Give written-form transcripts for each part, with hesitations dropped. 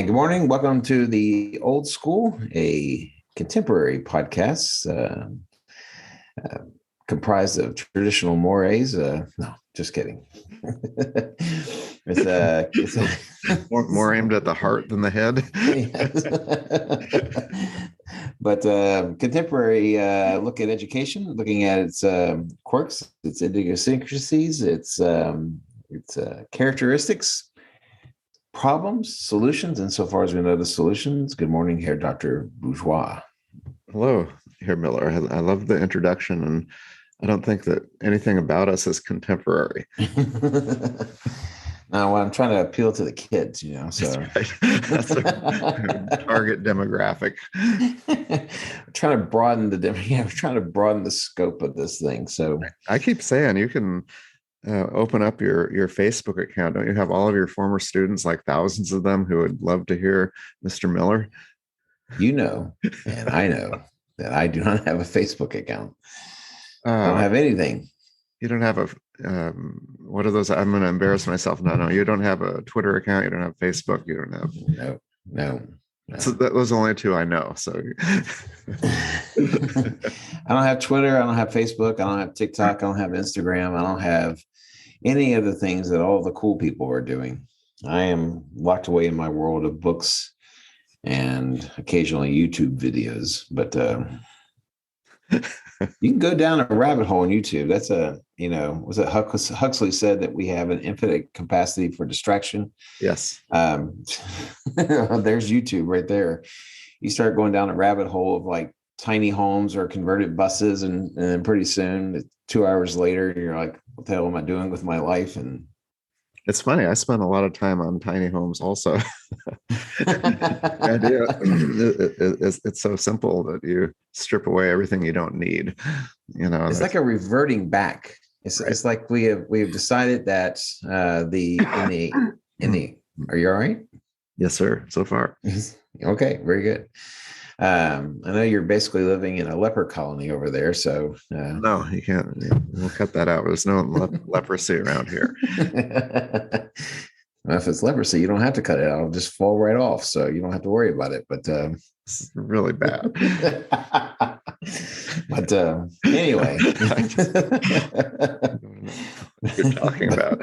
And good morning. Welcome to the Old School, a contemporary podcast comprised of traditional mores. No, just kidding. it's more aimed at the heart than the head. But contemporary look at education, looking at its quirks, its idiosyncrasies, its characteristics, problems, solutions, and so far as we know the solutions. Good morning, here, Dr. Bourgeois. Hello, Herr Miller. I love the introduction, and I don't think that anything about us is contemporary. Now, well, I'm trying to appeal to the kids, so that's, right. That's a target demographic. We're trying to broaden we're trying to broaden the scope of this thing. So I keep saying you can open up your Facebook account. Don't you have all of your former students, like thousands of them, who would love to hear Mr. Miller? And I know that I do not have a Facebook account. I don't have anything. You don't have a what are those? I'm going to embarrass myself. No, you don't have a Twitter account. You don't have Facebook. You don't have no. So those are the only two I know. So I don't have Twitter. I don't have Facebook. I don't have TikTok. I don't have Instagram. I don't have any of the things that all the cool people are doing. I am locked away in my world of books and occasionally YouTube videos. But you can go down a rabbit hole on YouTube. That's was it Huxley said that we have an infinite capacity for distraction? Yes. There's YouTube right there. You start going down a rabbit hole of like tiny homes or converted buses, and then pretty soon, 2 hours later, you're like, what the hell am I doing with my life? And it's funny. I spent a lot of time on tiny homes also. The idea it's so simple that you strip away everything you don't need. It's like a reverting back. It's like we have decided that are you all right? Yes, sir. So far. Okay, very good. I know you're basically living in a leper colony over there, so no, you can't. We'll cut that out. There's no leprosy around here. Well, if it's leprosy, you don't have to cut it out. It'll just fall right off, so you don't have to worry about it. But it's really bad. But anyway, what you're talking about.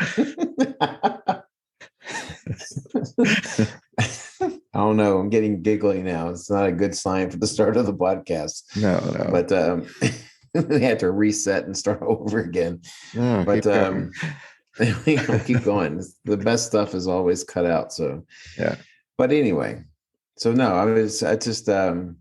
I don't know. I'm getting giggly now. It's not a good sign for the start of the podcast. No. But we had to reset and start over again. No, but keep going. The best stuff is always cut out. So yeah. But anyway, so no, I don't even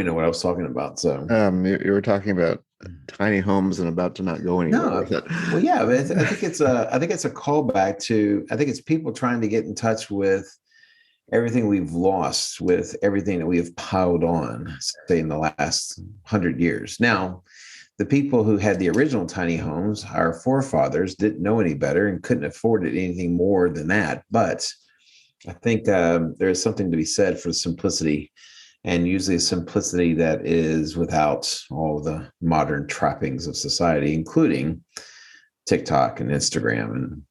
know what I was talking about. So you were talking about tiny homes and about to not go anywhere with it. Well, yeah, but I think it's a callback to, I think it's people trying to get in touch with everything we've lost, with everything that we have piled on, say, in the last 100 years. Now, the people who had the original tiny homes, our forefathers, didn't know any better and couldn't afford anything more than that. But I think there's something to be said for simplicity, and usually a simplicity that is without all the modern trappings of society, including TikTok and Instagram and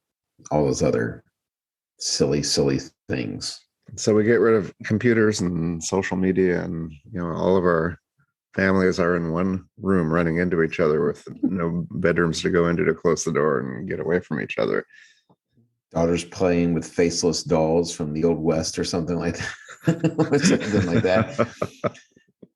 all those other silly things. So we get rid of computers and social media, and all of our families are in one room running into each other with no bedrooms to go into to close the door and get away from each other. Daughters playing with faceless dolls from the Old West or something like that. Something like that.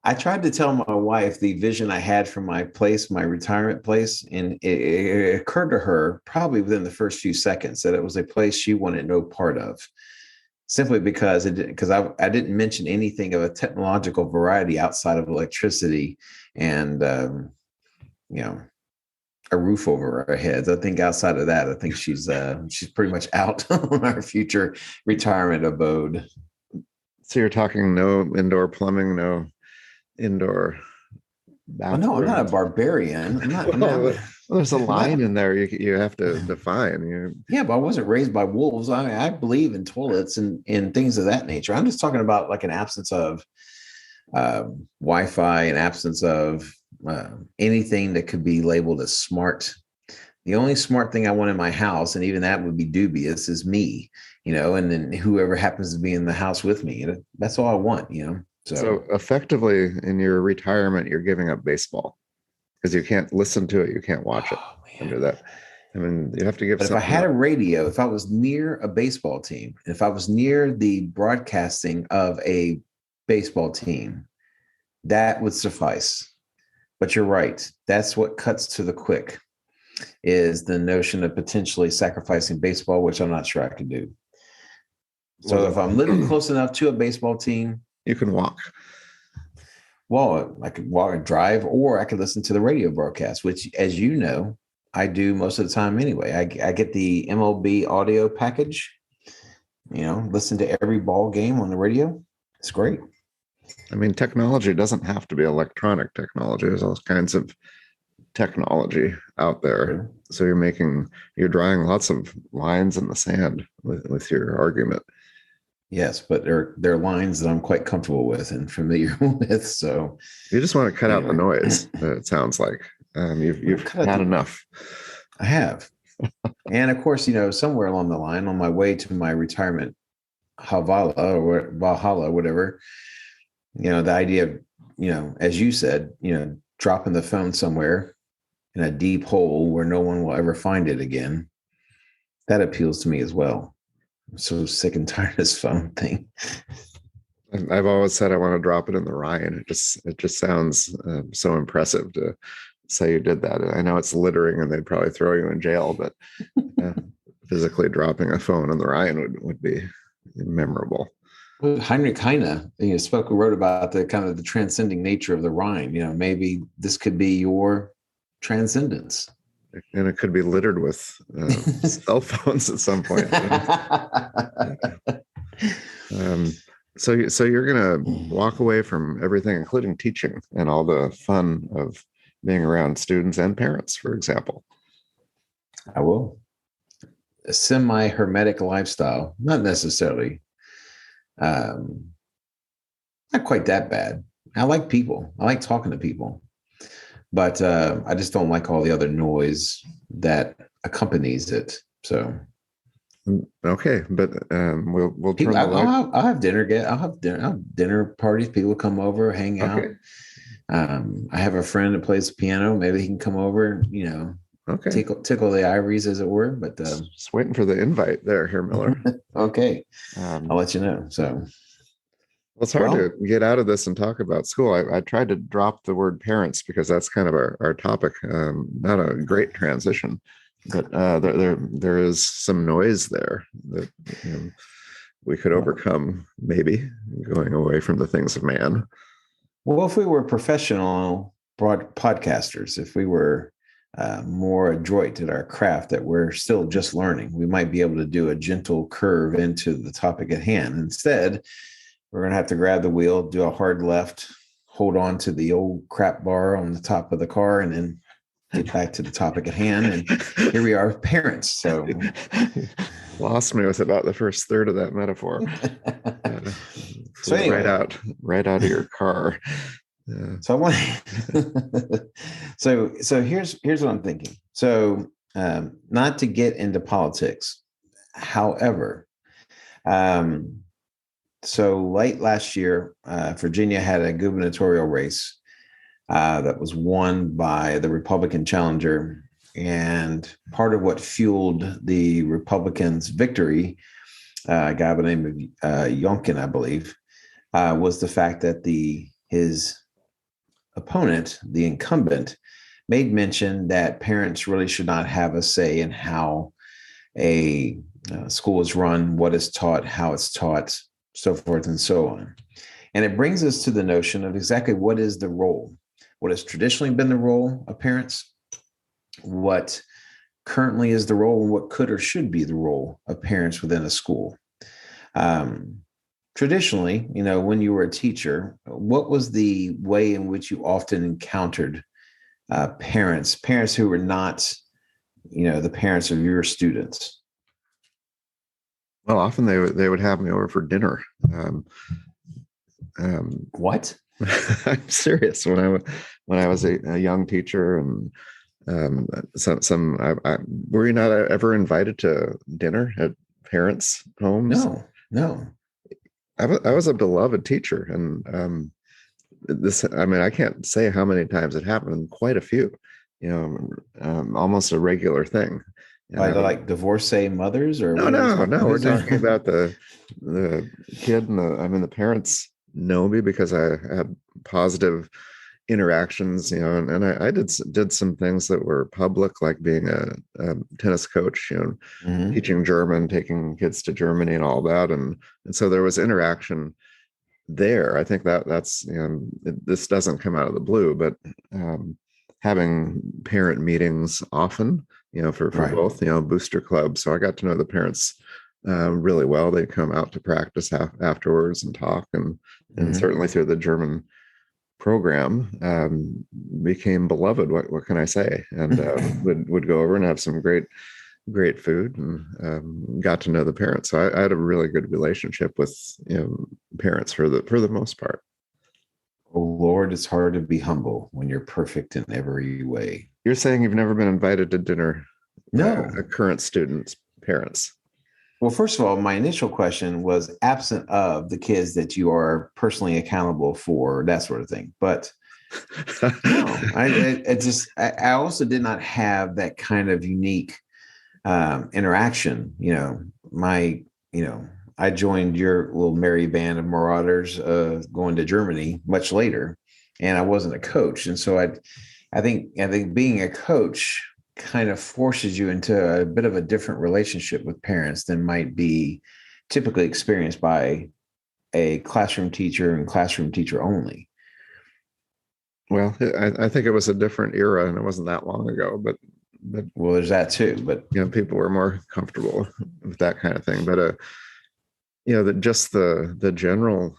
I tried to tell my wife the vision I had for my retirement place, and it occurred to her probably within the first few seconds that it was a place she wanted no part of, simply because I didn't mention anything of a technological variety outside of electricity and a roof over our heads. I think outside of that, I think she's pretty much out on our future retirement abode. So you're talking no indoor plumbing, no indoor bathroom. No, I'm not a barbarian. I'm not, there's a line in there you have to define. Yeah, but I wasn't raised by wolves. I believe in toilets and things of that nature. I'm just talking about like an absence of Wi-Fi, an absence of anything that could be labeled as smart The only smart thing I want in my house, and even that would be dubious, is me, and then whoever happens to be in the house with me. That's all I want. So So effectively, in your retirement, you're giving up baseball because you can't listen to it, you can't watch it oh under man. that. I mean, you have to give But if I something had a up. radio, if I was near a baseball team, if I was near the broadcasting of a baseball team, that would suffice. But you're right. That's what cuts to the quick, is the notion of potentially sacrificing baseball, which I'm not sure I can do. Well, So if I'm living close enough to a baseball team, you can walk. well, I could walk and drive, or I could listen to the radio broadcast, which, as you know, I do most of the time anyway. I get the MLB audio package, listen to every ball game on the radio. It's great. I mean, technology doesn't have to be electronic technology. There's all kinds of technology out there. Sure. So you're drawing lots of lines in the sand with your argument. Yes, but they're lines that I'm quite comfortable with and familiar with. So You just want to cut out the anyway, noise. It sounds like you've had enough. I have. And of course, somewhere along the line, on my way to my retirement Havala or Valhalla, whatever, the idea of, as you said, dropping the phone somewhere in a deep hole where no one will ever find it again, that appeals to me as well. I'm so sick and tired of this phone thing. I've always said I want to drop it in the Rhine. It just sounds so impressive to say you did that. I know it's littering and they'd probably throw you in jail, but physically dropping a phone in the Rhine would be memorable. Well, Heinrich Heine, wrote about the kind of the transcending nature of the Rhine. Maybe this could be your transcendence. And it could be littered with cell phones at some point. So you're going to walk away from everything, including teaching and all the fun of being around students and parents, for example. I will. A semi-hermetic lifestyle, not necessarily. Not quite that bad. I like people. I like talking to people. But I just don't like all the other noise that accompanies it. So, okay, but we'll turn I'll have dinner. I'll have dinner parties. People come over, hang out. Okay. I have a friend that plays the piano. Maybe he can come over. Okay. Tickle the ivories, as it were. But just waiting for the invite there, here, Miller. Okay, I'll let you know. So. Well, it's hard to get out of this and talk about school. I tried to drop the word parents because that's kind of our topic. Not a great transition, but there is some noise there that we could overcome, maybe going away from the things of man. Well, if we were professional podcasters, if we were more adroit at our craft that we're still just learning, we might be able to do a gentle curve into the topic at hand. Instead, we're going to have to grab the wheel, do a hard left, hold on to the old crap bar on the top of the car, and then get back to the topic at hand. And here we are, parents. So lost me with about the first third of that metaphor. So anyway, right out of your car. So I want. so here's what I'm thinking. So not to get into politics, however. So late last year, Virginia had a gubernatorial race that was won by the Republican challenger. And part of what fueled the Republicans' victory, a guy by the name of Youngkin, I believe, was the fact that his opponent, the incumbent, made mention that parents really should not have a say in how a school is run, what is taught, how it's taught, so forth and so on. And it brings us to the notion of exactly what is the role, what has traditionally been the role of parents, what currently is the role, and what could or should be the role of parents within a school. Traditionally, when you were a teacher, what was the way in which you often encountered parents who were not, the parents of your students? Well, often they would have me over for dinner. What? I'm serious. When I was a young teacher, and Were you not ever invited to dinner at parents' homes? No, no. I was a beloved teacher, and I mean, I can't say how many times it happened, quite a few, almost a regular thing. And Are I they would, like divorcee mothers, or no, what are we no, talking no, we're talking about? about the kid and the parents know me because I had positive interactions, and I did some things that were public, like being a tennis coach, Hmm. teaching German, taking kids to Germany and all that. And so there was interaction there. I think that's, this doesn't come out of the blue, but having parent meetings often, for Right. both, booster clubs. So I got to know the parents really well. They come out to practice afterwards and talk, and Hmm. certainly through the German program, became beloved. What can I say? And would go over and have some great food, and got to know the parents. So I had a really good relationship with, parents for the most part. Oh Lord, it's hard to be humble when you're perfect in every way. You're saying you've never been invited to dinner by a No. current student's parents? Well, first of all, my initial question was absent of the kids that you are personally accountable for, that sort of thing. But no, I also did not have that kind of unique interaction. My, you know, I joined your little merry band of marauders going to Germany much later, and I wasn't a coach, and so I think being a coach kind of forces you into a bit of a different relationship with parents than might be typically experienced by a classroom teacher and classroom teacher only. Well, I think it was a different era, and it wasn't that long ago, but Well, there's that too, but people were more comfortable with that kind of thing. But that just the general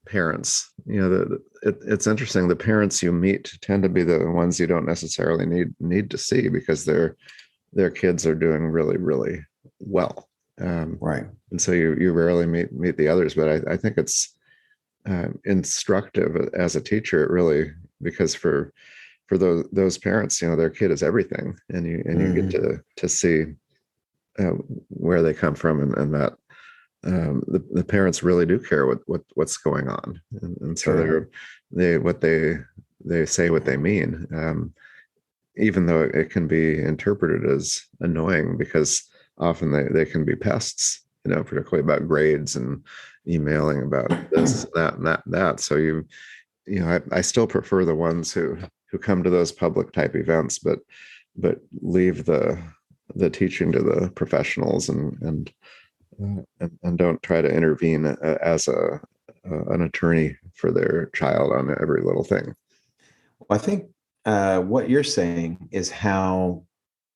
parents, it's interesting. The parents you meet tend to be the ones you don't necessarily need to see, because their kids are doing really, really well. right. And so you rarely meet the others. But I think it's instructive as a teacher. It really, because for those parents, their kid is everything, and you get Hmm. to see where they come from, and that the parents really do care what's going on, and so Sure. they say what they mean, even though it can be interpreted as annoying, because often they can be pests, particularly about grades and emailing about this, that, and that. So I still prefer the ones who come to those public type events, but leave the teaching to the professionals, and don't try to intervene as an attorney for their child on every little thing. Well, I think what you're saying is how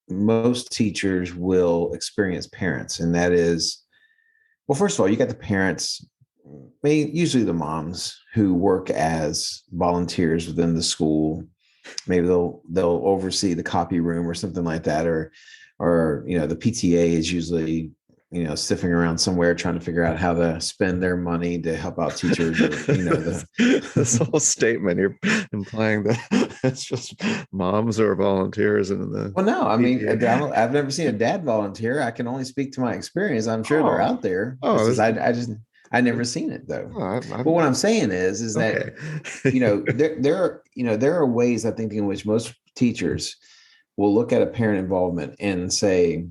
most teachers will experience parents, and that is, well, first of all, you got the parents, usually the moms who work as volunteers within the school. Maybe they'll oversee the copy room or something like that, or the PTA is usually sniffing around somewhere trying to figure out how to spend their money to help out teachers, or the This whole statement, you're implying that it's just moms or volunteers in the well, no, I mean, PTA. I've never seen a dad volunteer. I can only speak to my experience. I'm sure they're Oh, out there. oh, This is this, I never seen it though. oh, But what I'm saying is that okay. there are ways, I think, in which most teachers will look at a parent involvement and say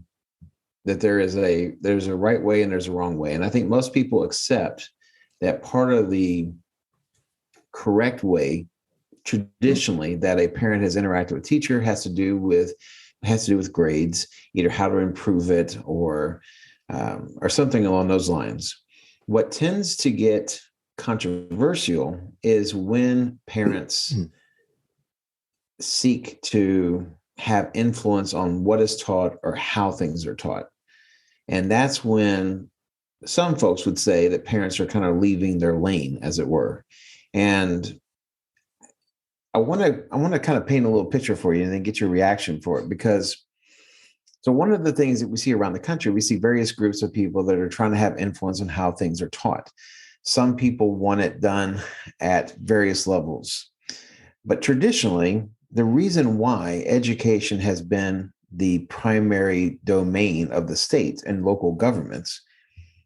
that there's a right way and there's a wrong way. And I think most people accept that part of the correct way traditionally that a parent has interacted with teacher has to do with grades, either how to improve it, or something along those lines. What tends to get controversial is when parents seek to have influence on what is taught or how things are taught. And that's when some folks would say that parents are kind of leaving their lane, as it were. And I want to kind of paint a little picture for you and then get your reaction for it, because so one of the things that we see around the country, we see various groups of people that are trying to have influence on how things are taught. Some people want it done at various levels, but traditionally the reason why education has been the primary domain of the states and local governments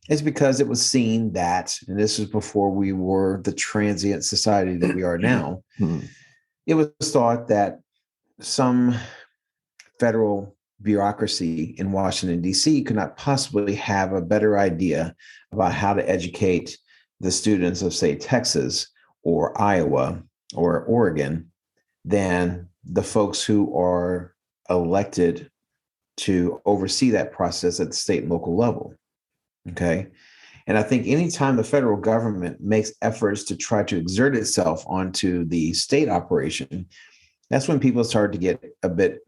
is because it was seen that, and this is before we were the transient society that we are now, it was thought that some federal bureaucracy in Washington, D.C. could not possibly have a better idea about how to educate the students of, say, Texas or Iowa or Oregon than the folks who are elected to oversee that process at the state and local level. Okay. And I think anytime the federal government makes efforts to try to exert itself onto the state operation, that's when people start to get a bit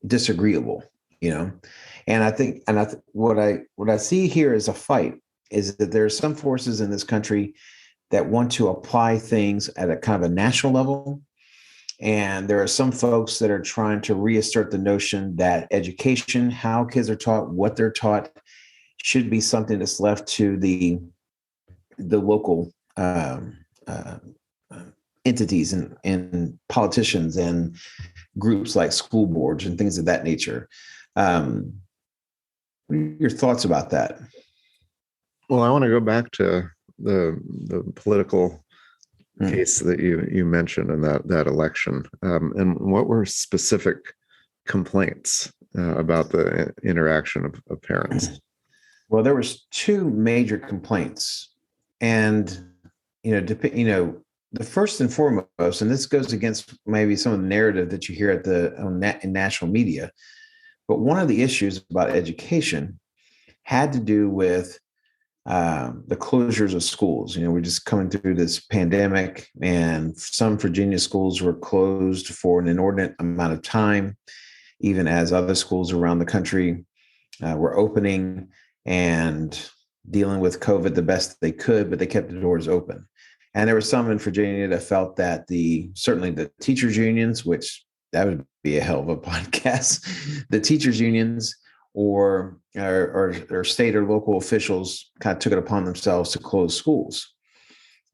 disagreeable, you know. And I think, what I see here as a fight is that there are some forces in this country that want to apply things at a kind of a national level. And there are some folks that are trying to reassert the notion that education, how kids are taught, what they're taught, should be something that's left to the local entities and politicians and groups like school boards and things of that nature. What are your thoughts about that? Well, I want to go back to the political case that you mentioned in that election, and what were specific complaints about the interaction of parents? Well, there was two major complaints, and the first and foremost, and this goes against maybe some of the narrative that you hear in national media, but one of the issues about education had to do with the closures of schools. We're just coming through this pandemic, and some Virginia schools were closed for an inordinate amount of time, even as other schools around the country were opening and dealing with COVID the best they could, but they kept the doors open. And there were some in Virginia that felt that certainly the teachers unions, which that would be a hell of a podcast, the teachers unions or state or local officials kind of took it upon themselves to close schools.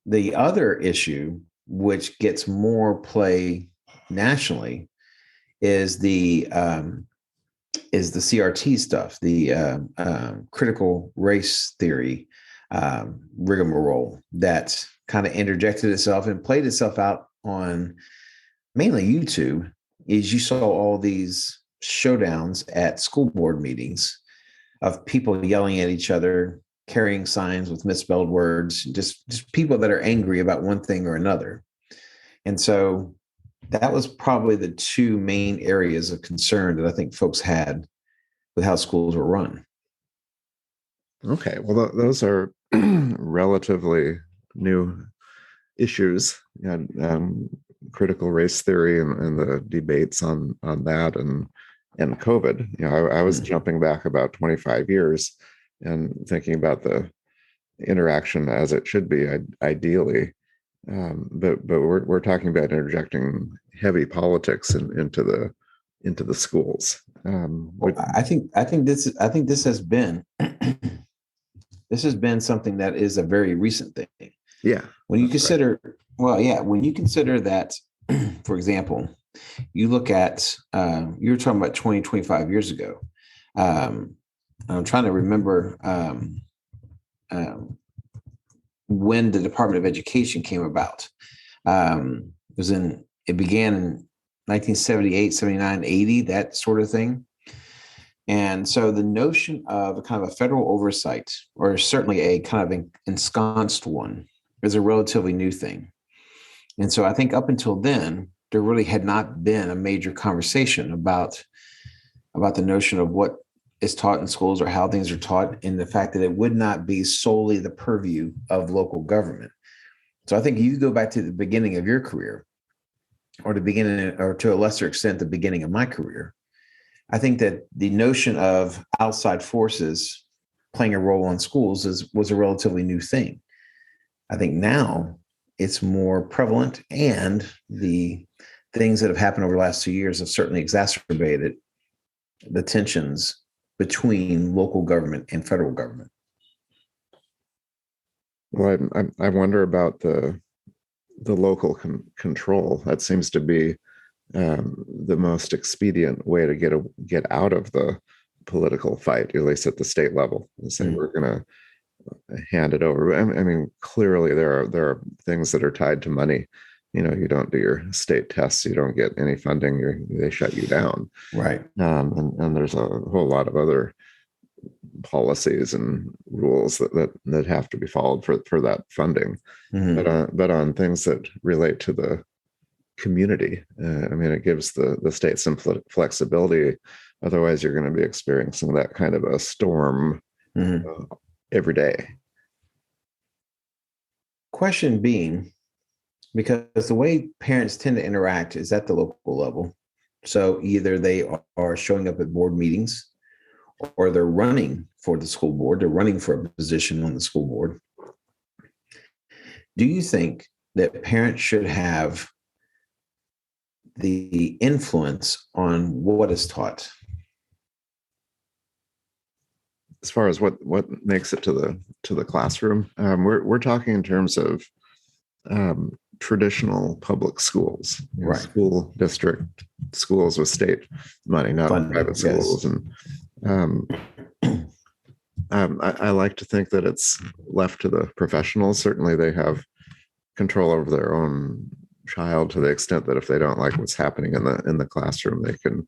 The other issue, which gets more play nationally, is the CRT stuff, the critical race theory rigmarole that kind of interjected itself and played itself out on mainly YouTube. Is you saw all these showdowns at school board meetings of people yelling at each other, carrying signs with misspelled words, just people that are angry about one thing or another. And so that was probably the two main areas of concern that I think folks had with how schools were run. Okay, well, those are relatively new issues, and critical race theory and the debates on that and COVID. I was jumping back about 25 years and thinking about the interaction as it should be ideally. But we're talking about interjecting heavy politics into the schools. I think this has been this has been something that is a very recent thing. Yeah. When you consider, when you consider that, for example, you look at you were talking about 20, 25 years ago. I'm trying to remember when the Department of Education came about. It began in 1978, 79, 80, that sort of thing. And so the notion of a kind of a federal oversight, or certainly a kind of ensconced one, is a relatively new thing. And so I think up until then, there really had not been a major conversation about the notion of what is taught in schools or how things are taught, and the fact that it would not be solely the purview of local government. So I think you go back to the beginning of your career, or to a lesser extent, the beginning of my career. I think that the notion of outside forces playing a role in schools was a relatively new thing. I think now it's more prevalent, and the things that have happened over the last 2 years have certainly exacerbated the tensions between local government and federal government. Well, I wonder about the the local control. That seems to be the most expedient way to get out of the political fight, at least at the state level, and say we're going to hand it over. I mean, clearly there are things that are tied to money. You don't do your state tests, you don't get any funding, they shut you down. Right. And there's a whole lot of other policies and rules that have to be followed for that funding. But on things that relate to the community, I mean, it gives the state some flexibility. Otherwise, you're going to be experiencing that kind of a storm every day. Question being, because the way parents tend to interact is at the local level. So either they are showing up at board meetings, or they're running for the school board, they're running for a position on the school board. Do you think that parents should have the influence on what is taught? As far as what makes it to the classroom, we're talking in terms of traditional public schools, right? School district schools with state money, not Funding, private schools. Yes. And I like to think that it's left to the professionals. Certainly, they have control over their own child to the extent that if they don't like what's happening in the classroom, they can,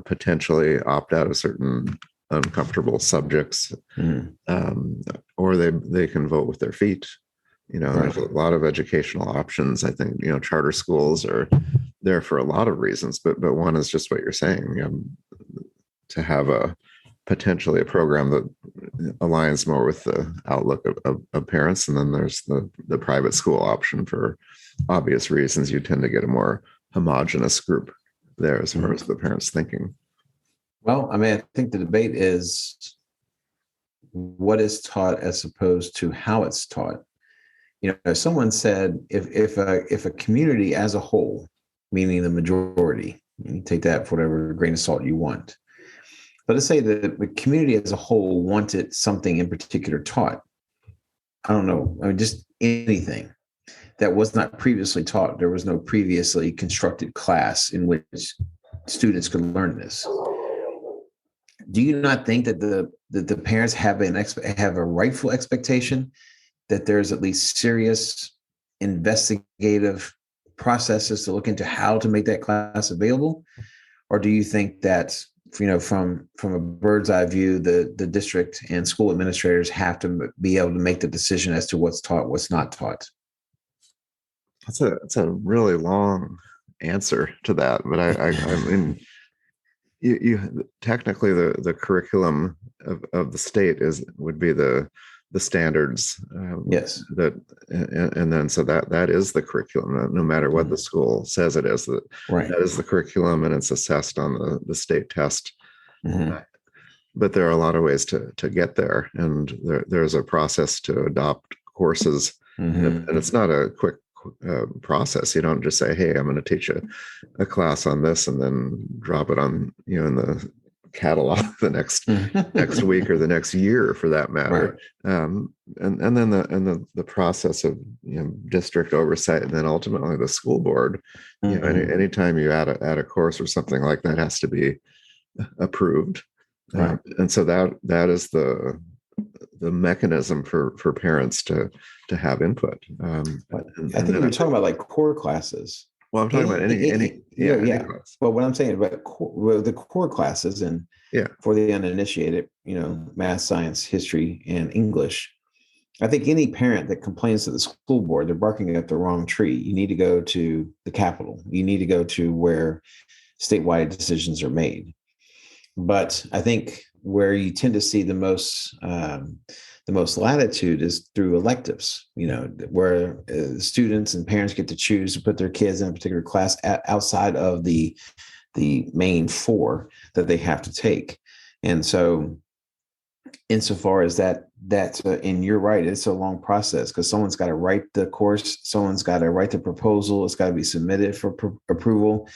potentially opt out of certain uncomfortable subjects, or they can vote with their feet. There's a lot of educational options. I think charter schools are there for a lot of reasons, but one is just what you're saying, to have potentially a program that aligns more with the outlook of parents. And then there's the private school option. For obvious reasons, you tend to get a more homogenous group there as far as the parents thinking. Well, I mean, I think the debate is what is taught as opposed to how it's taught. Someone said if a community as a whole, meaning the majority, you take that for whatever grain of salt you want, but let's say that the community as a whole wanted something in particular taught. I don't know, just anything that was not previously taught. There was no previously constructed class in which students could learn this. Do you not think that the parents have a rightful expectation that there's at least serious investigative processes to look into how to make that class available? Or do you think that, from a bird's eye view, the district and school administrators have to be able to make the decision as to what's taught, what's not taught? That's a really long answer to that, but I mean, you technically the curriculum of the state would be the standards. Yes. And then so that is the curriculum, no matter what the school says it is. That is the curriculum, and it's assessed on the state test. But there are a lot of ways to get there, and there's a process to adopt courses, and it's not a quick process. You don't just say, "Hey, I'm going to teach a class on this," and then drop it on in the catalog the next week or the next year, for that matter. And then the process of district oversight, and then ultimately the school board. Anytime you add a course or something like that, has to be approved. And so that is the mechanism for parents to have input. I think you're talking about like core classes. Well, I'm talking about any class. Well, what I'm saying about the core classes, and for the uninitiated, math, science, history, and English. I think any parent that complains to the school board, they're barking at the wrong tree. You need to go to the Capitol. You need to go to where statewide decisions are made. But I think where you tend to see the most latitude is through electives, where students and parents get to choose to put their kids in a particular class outside of the main four that they have to take. And so insofar as that, and you're right, it's a long process, because someone's got to write the course, someone's got to write the proposal, it's got to be submitted for approval.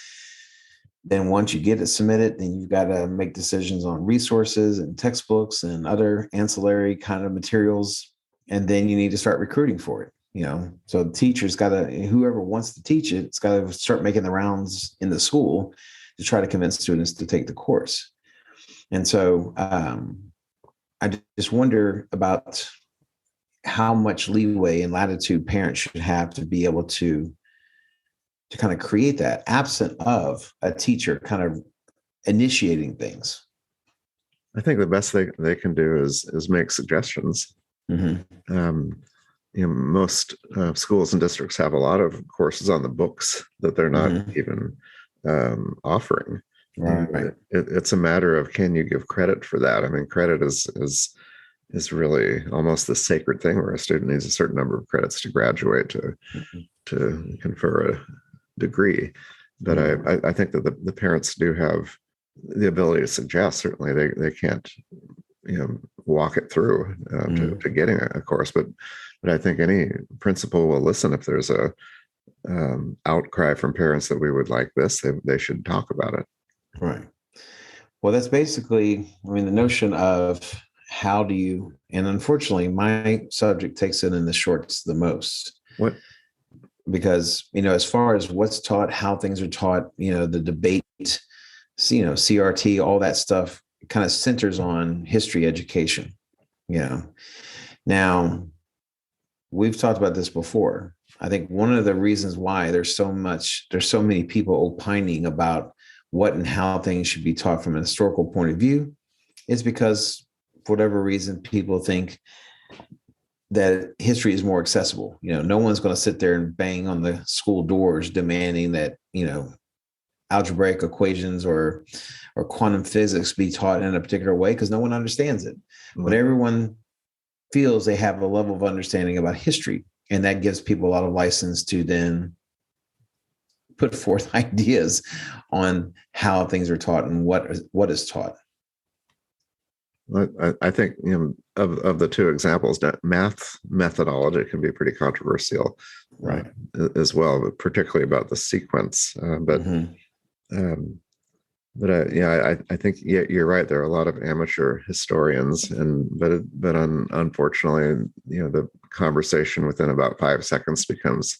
Then once you get it submitted, then you've got to make decisions on resources and textbooks and other ancillary kind of materials. And then you need to start recruiting for it. So the teacher's got to, whoever wants to teach it, it's got to start making the rounds in the school to try to convince students to take the course. And so I just wonder about how much leeway and latitude parents should have to be able to kind of create that, absent of a teacher kind of initiating things. I think the best they can do is make suggestions. Mm-hmm. Most schools and districts have a lot of courses on the books that they're not even offering. Right. It's a matter of, can you give credit for that? I mean, credit is really almost the sacred thing, where a student needs a certain number of credits to graduate to confer a degree. But I think that the parents do have the ability to suggest. Certainly they can't walk it through to getting a course, but I think any principal will listen if there's a outcry from parents that we would like this. They should talk about it. Right. Well, that's basically, the notion of how do you, and unfortunately my subject takes it in the shorts the most. What? Because, as far as what's taught, how things are taught, the debate, CRT, all that stuff kind of centers on history education. Now, we've talked about this before. I think one of the reasons why there's so many people opining about what and how things should be taught from a historical point of view is because, for whatever reason, people think that history is more accessible. No one's going to sit there and bang on the school doors demanding that, algebraic equations or quantum physics be taught in a particular way, because no one understands it. But everyone feels they have a level of understanding about history, and that gives people a lot of license to then put forth ideas on how things are taught and what is taught. I think of the two examples, that math methodology can be pretty controversial, right? As well, but particularly about the sequence. I think you're right. There are a lot of amateur historians, but unfortunately, the conversation within about 5 seconds becomes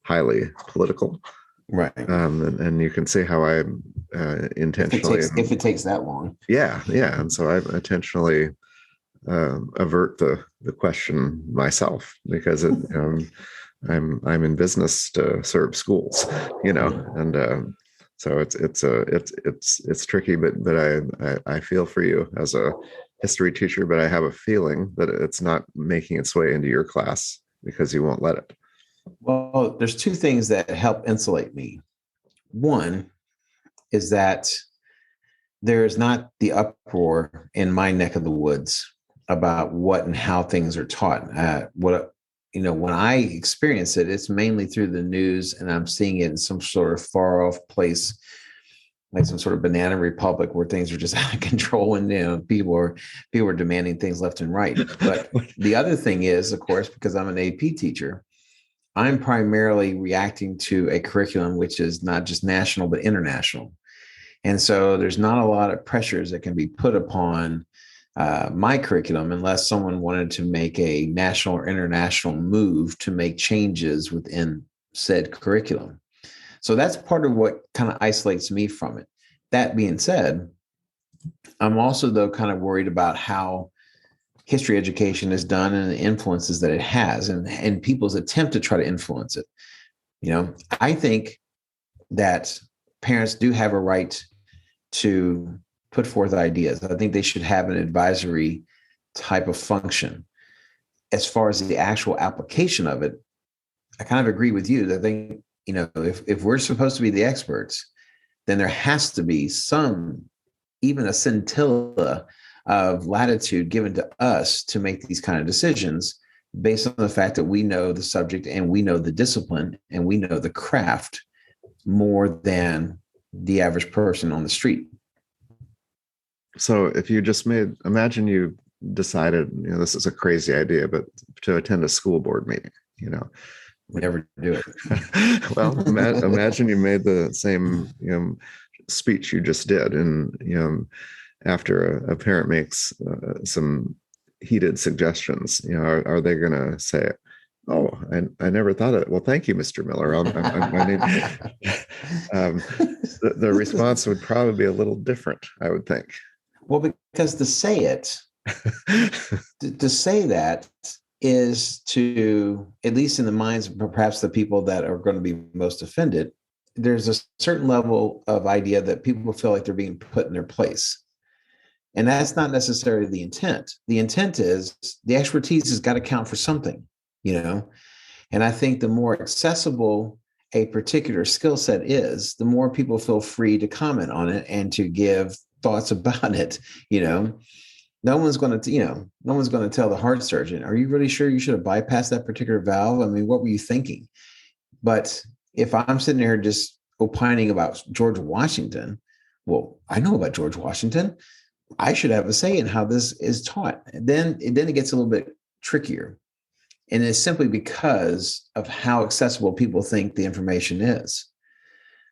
highly political. Right. And you can see how I intentionally, if it takes that long. Yeah. And so I intentionally avert the question myself, because I'm in business to serve schools, and so it's tricky, but I feel for you as a history teacher, but I have a feeling that it's not making its way into your class because you won't let it. Well, there's two things that help insulate me. One is that there is not the uproar in my neck of the woods about what and how things are taught. When I experience it, it's mainly through the news, and I'm seeing it in some sort of far off place, like some sort of banana republic where things are just out of control, and people are demanding things left and right. But the other thing is, of course, because I'm an AP teacher, I'm primarily reacting to a curriculum which is not just national, but international. And so there's not a lot of pressures that can be put upon my curriculum unless someone wanted to make a national or international move to make changes within said curriculum. So that's part of what kind of isolates me from it. That being said, I'm also, though, kind of worried about how history education is done and the influences that it has, and people's attempt to try to influence it. I think that parents do have a right to put forth ideas. I think they should have an advisory type of function. As far as the actual application of it, I kind of agree with you. I think, if we're supposed to be the experts, then there has to be even a scintilla of latitude given to us to make these kind of decisions based on the fact that we know the subject and we know the discipline and we know the craft more than the average person on the street. So if you just imagine you decided, this is a crazy idea, but to attend a school board meeting, We never do it. Well, imagine you made the same, speech you just did, and after a parent makes some heated suggestions, are they going to say, Oh, I never thought of it. Well, thank you, Mr. Miller. I need, um, the response would probably be a little different, I would think. Well, because to say that is to, at least in the minds of perhaps the people that are going to be most offended, there's a certain level of idea that people feel like they're being put in their place. And that's not necessarily the intent. The intent is the expertise has got to count for something, you know? And I think the more accessible a particular skill set is, the more people feel free to comment on it and to give thoughts about it, you know? No one's going to, no one's going to tell the heart surgeon, are you really sure you should have bypassed that particular valve? I mean, what were you thinking? But if I'm sitting there just opining about George Washington, well, I know about George Washington. I should have a say in how this is taught. And then it gets a little bit trickier. And it's simply because of how accessible people think the information is.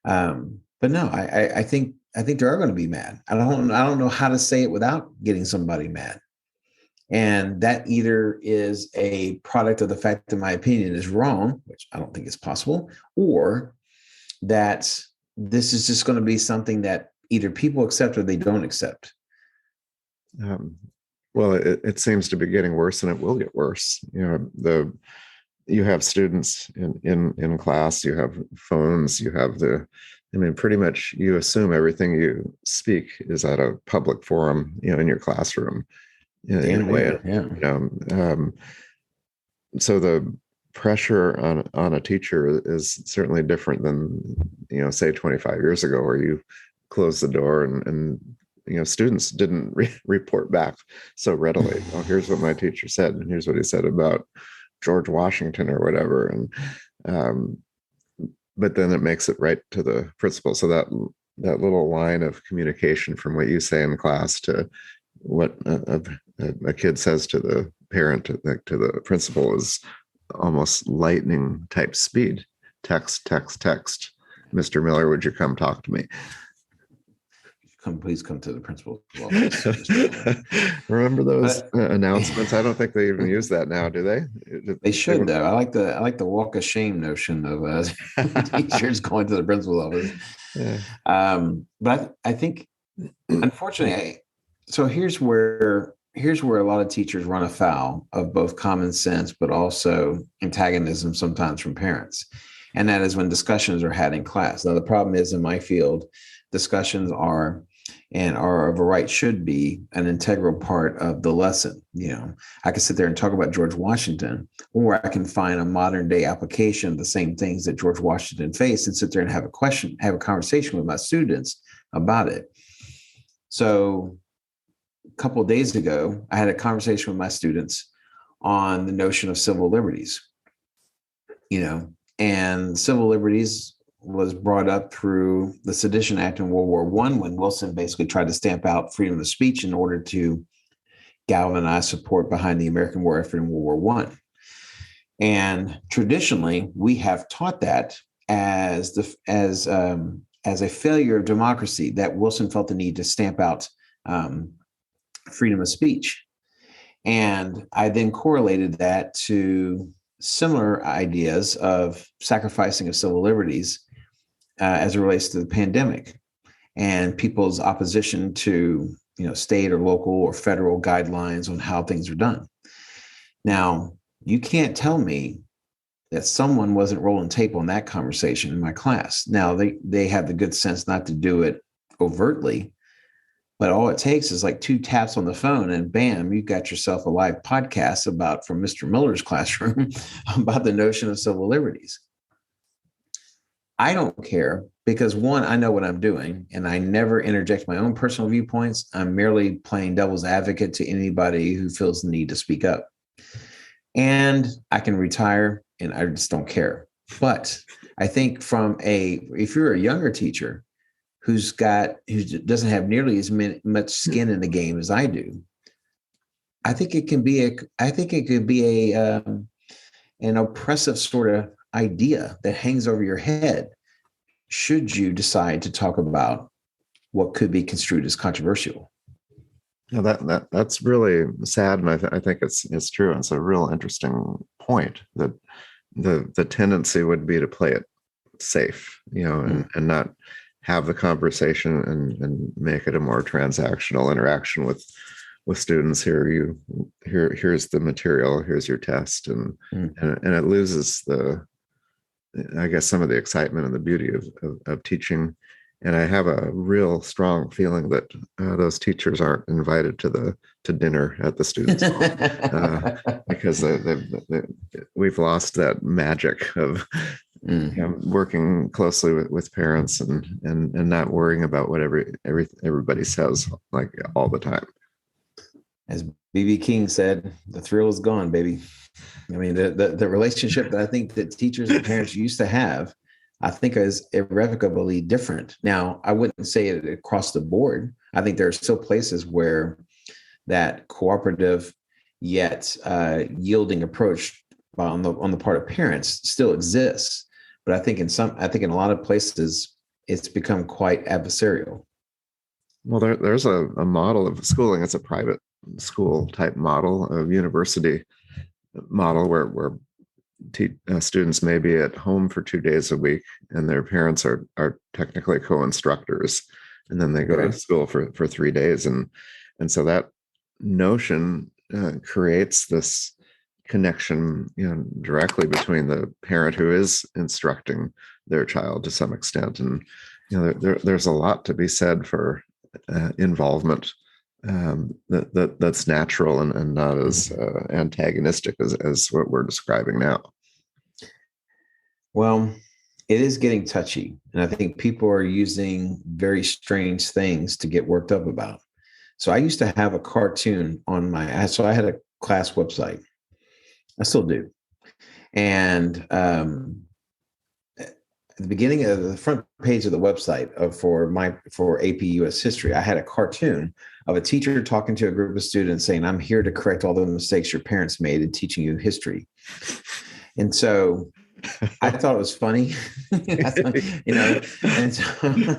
But no, I think they are going to be mad. I don't know how to say it without getting somebody mad. And that either is a product of the fact that my opinion is wrong, which I don't think is possible, or that this is just going to be something that either people accept or they don't accept. Well, it seems to be getting worse, and it will get worse. You have students in class, you have phones, you have pretty much you assume everything you speak is at a public forum, in your classroom. In a way, so the pressure on a teacher is certainly different than, say 25 years ago, where you close the door and students didn't report back so readily. Oh, here's what my teacher said, and here's what he said about George Washington or whatever. And but then it makes it right to the principal. So that little line of communication from what you say in class to what a kid says to the parent, to the principal, is almost lightning type speed. Text. Mr. Miller, would you come talk to me? Please come to the principal's office. Remember those announcements? I don't think they even use that now, do they? They should, though. I like the walk of shame notion of teachers going to the principal's office. Yeah. But I think, unfortunately, so here's where a lot of teachers run afoul of both common sense, but also antagonism sometimes from parents. And that is when discussions are had in class. Now, the problem is, in my field, discussions are of a right should be an integral part of the lesson. I can sit there and talk about George Washington, or I can find a modern day application of the same things that George Washington faced and sit there and have a conversation with my students about it. So a couple of days ago, I had a conversation with my students on the notion of civil liberties, and civil liberties was brought up through the Sedition Act in World War I, when Wilson basically tried to stamp out freedom of speech in order to galvanize support behind the American war effort in World War I. And traditionally, we have taught that as a failure of democracy, that Wilson felt the need to stamp out freedom of speech. And I then correlated that to similar ideas of sacrificing of civil liberties as it relates to the pandemic and people's opposition to, state or local or federal guidelines on how things are done. Now, you can't tell me that someone wasn't rolling tape on that conversation in my class. Now, they have the good sense not to do it overtly, but all it takes is like 2 taps on the phone and bam, you got yourself a live podcast from Mr. Miller's classroom about the notion of civil liberties. I don't care because, one, I know what I'm doing and I never interject my own personal viewpoints. I'm merely playing devil's advocate to anybody who feels the need to speak up. And I can retire and I just don't care. But I think if you're a younger teacher who doesn't have nearly as much skin in the game as I do, I think it could be an oppressive sort of idea that hangs over your head should you decide to talk about what could be construed as controversial. Yeah, that's really sad, and I think it's true. It's a real interesting point that the tendency would be to play it safe, and not have the conversation and make it a more transactional interaction with students. Here's the material, here's your test, and it loses I guess some of the excitement and the beauty of teaching. And I have a real strong feeling that those teachers aren't invited to dinner at the students' home, because we've lost that magic of working closely with parents and not worrying about what everybody says like all the time. As BB King said, the thrill is gone, baby. I mean, the relationship that I think that teachers and parents used to have, I think is irrevocably different. Now, I wouldn't say it across the board. I think there are still places where that cooperative yet yielding approach on the part of parents still exists. But I think in a lot of places, it's become quite adversarial. Well, there's a model of schooling. It's a private school type model of university model where students may be at home for 2 days a week, and their parents are technically co-instructors, and then they go to school for 3 days, and so that notion creates this connection, directly between the parent who is instructing their child to some extent, and there's a lot to be said for involvement that's natural and not as antagonistic as what we're describing now. Well, it is getting touchy, and I think people are using very strange things to get worked up about. So I used to have a cartoon on so I had a class website. I still do. And at the beginning of the front page of the website for AP US History, I had a cartoon of a teacher talking to a group of students saying, "I'm here to correct all the mistakes your parents made in teaching you history." And so I thought it was funny, and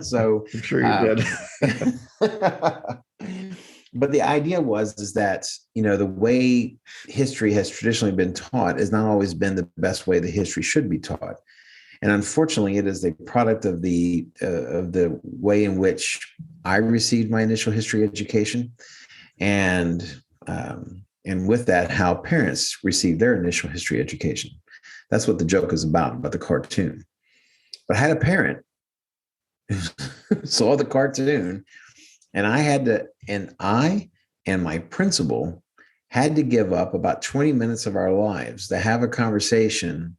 so I'm sure you did. But the idea is that, the way history has traditionally been taught has not always been the best way the history should be taught. And unfortunately, it is a product of the way in which I received my initial history education, and with that, how parents received their initial history education. That's what the joke is about the cartoon. But I had a parent who saw the cartoon, and I and my principal had to give up about 20 minutes of our lives to have a conversation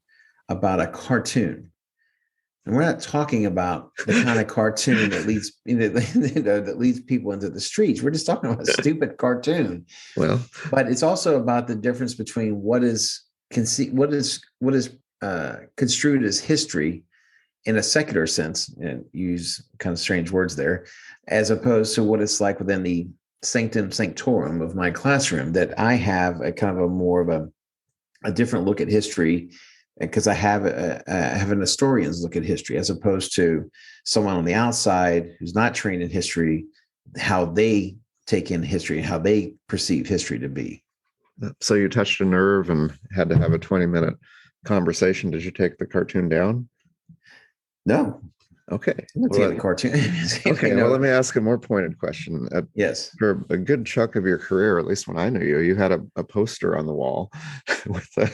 about a cartoon. And we're not talking about the kind of cartoon that leads that leads people into the streets. We're just talking about a stupid cartoon. Well, but it's also about the difference between what is construed as history in a secular sense, and use kind of strange words there, as opposed to what it's like within the sanctum sanctorum of my classroom, that I have a kind of a more of a different look at history, because I have an historian's look at history, as opposed to someone on the outside who's not trained in history, how they take in history and how they perceive history to be. So you touched a nerve and had to have a 20-minute conversation. Did you take the cartoon down? No. Okay. The cartoon. Okay. Well, let me ask a more pointed question. Yes. For a good chunk of your career, at least when I knew you, you had a poster on the wall with a.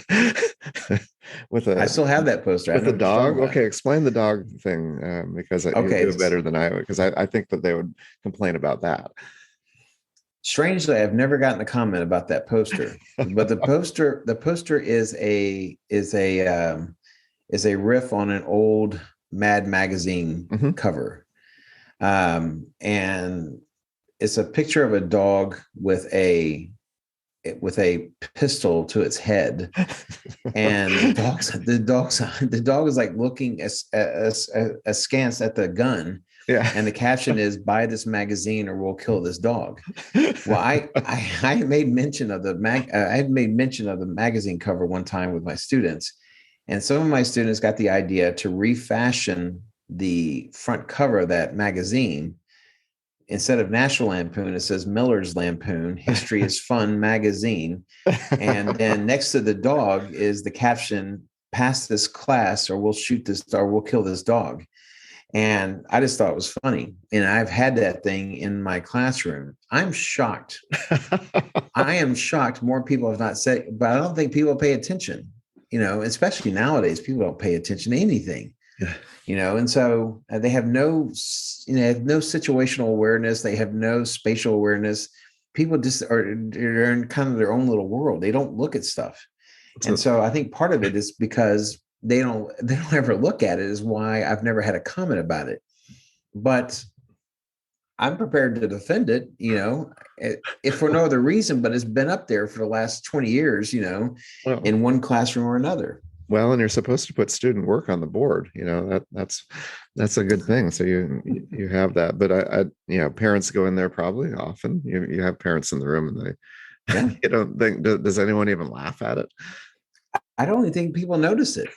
I still have that poster. With a dog. Okay, explain the dog thing, because you do it better than I would. Because I think that they would complain about that. Strangely, I've never gotten a comment about that poster, but the poster is a riff on an old Mad magazine cover, and it's a picture of a dog with a pistol to its head, and the dog is like looking askance at the gun. Yeah. And the caption is, "Buy this magazine or we'll kill this dog." Well, I made mention of the magazine cover one time with my students, and some of my students got the idea to refashion the front cover of that magazine instead of National Lampoon, it says Miller's Lampoon, History is Fun magazine. And then next to the dog is the caption, pass this class or we'll shoot this, or we'll kill this dog. And I just thought it was funny. And I've had that thing in my classroom. I'm shocked. I am shocked more people have not said, but I don't think people pay attention, especially nowadays, people don't pay attention to anything. And so they have no situational awareness. They have no spatial awareness. People just are in kind of their own little world. They don't look at stuff. And so I think part of it is because they don't ever look at it, is why I've never had a comment about it. But I'm prepared to defend it, if for no other reason, but it's been up there for the last 20 years, in one classroom or another. Well, and you're supposed to put student work on the board, that's a good thing. So you have that, but parents go in there probably often. You have parents in the room, and they, you don't think, does anyone even laugh at it? I don't even think people notice it.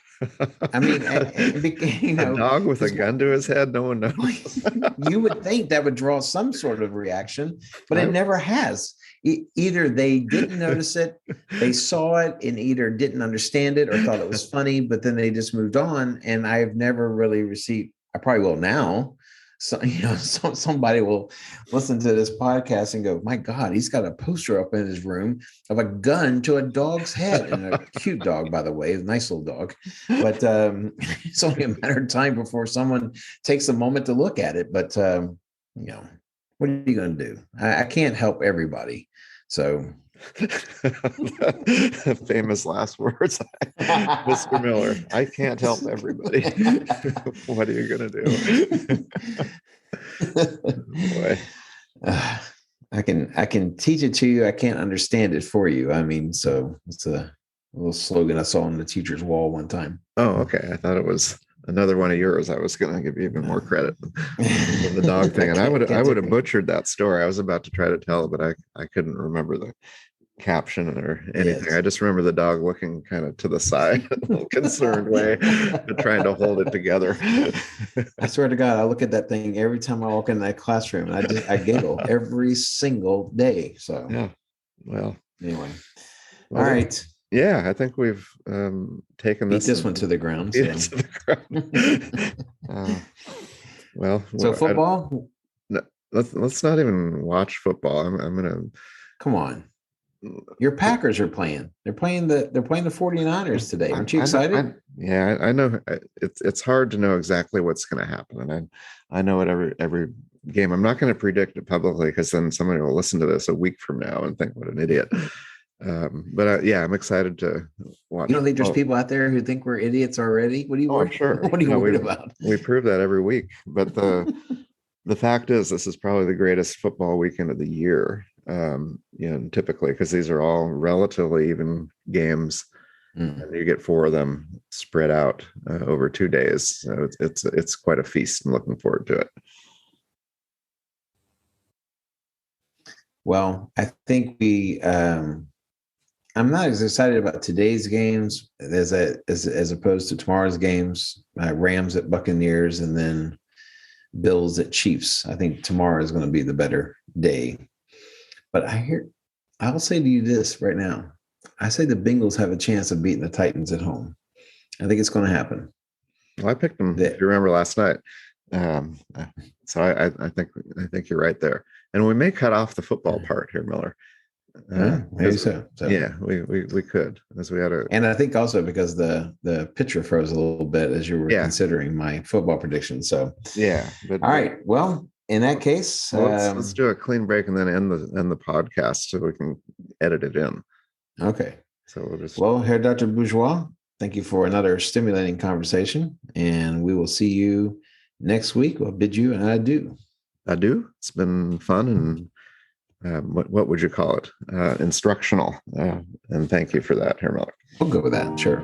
I mean, a dog with a gun to his head, no one knows. You would think that would draw some sort of reaction, but it never has. Either they didn't notice it, they saw it and either didn't understand it or thought it was funny, but then they just moved on. And I've never really received, I probably will now. So, somebody will listen to this podcast and go, my God, he's got a poster up in his room of a gun to a dog's head, and a cute dog, by the way, a nice little dog. But it's only a matter of time before someone takes a moment to look at it. But, what are you going to do? I can't help everybody. So famous last words, Mr. Miller. I can't help everybody. What are you gonna do? Boy. I can teach it to you. I can't understand it for you. I mean, so it's a little slogan I saw on the teacher's wall one time. Oh, okay. I thought it was another one of yours. I was going to give you even more credit than the dog thing, and I would have butchered that story. I was about to try to tell it, but I couldn't remember the caption or anything. Yes. I just remember the dog looking kind of to the side, concerned way, trying to hold it together. I swear to God, I look at that thing every time I walk in that classroom, and I giggle every single day. So yeah. Well, anyway, all right. Yeah, I think we've taken this one to the ground. So. To the ground. Well, so football. Let's not even watch football. I'm gonna. Come on. Your Packers are playing. They're playing the 49ers today. Aren't you excited? I know. It's hard to know exactly what's going to happen, and I know at every game. I'm not going to predict it publicly, because then somebody will listen to this a week from now and think, "What an idiot." But I'm excited to watch. You don't think there's people out there who think we're idiots already? What are you worried? Sure. What are you worried about? We prove that every week. But the fact is, this is probably the greatest football weekend of the year. Typically, because these are all relatively even games, and you get 4 of them spread out over 2 days. So it's quite a feast. I'm looking forward to it. Well, I think I'm not as excited about today's games as opposed to tomorrow's games. Rams at Buccaneers, and then Bills at Chiefs. I think tomorrow is going to be the better day. But I'll say to you this right now. I say the Bengals have a chance of beating the Titans at home. I think it's going to happen. Well, I picked them, if you remember, last night. So I think you're right there. And we may cut off the football part here, Miller. Maybe so. Yeah, we could, as we had and I think also because the picture froze a little bit as you were considering my football prediction. So all right. Well, in that case, let's do a clean break and then end the podcast so we can edit it in. Okay. So Herr Dr. Bourgeois, thank you for another stimulating conversation, and we will see you next week. I'll bid you an adieu. Adieu. It's been fun and what would you call it? Instructional. And thank you for that, Herr Miller. We'll go with that. Sure.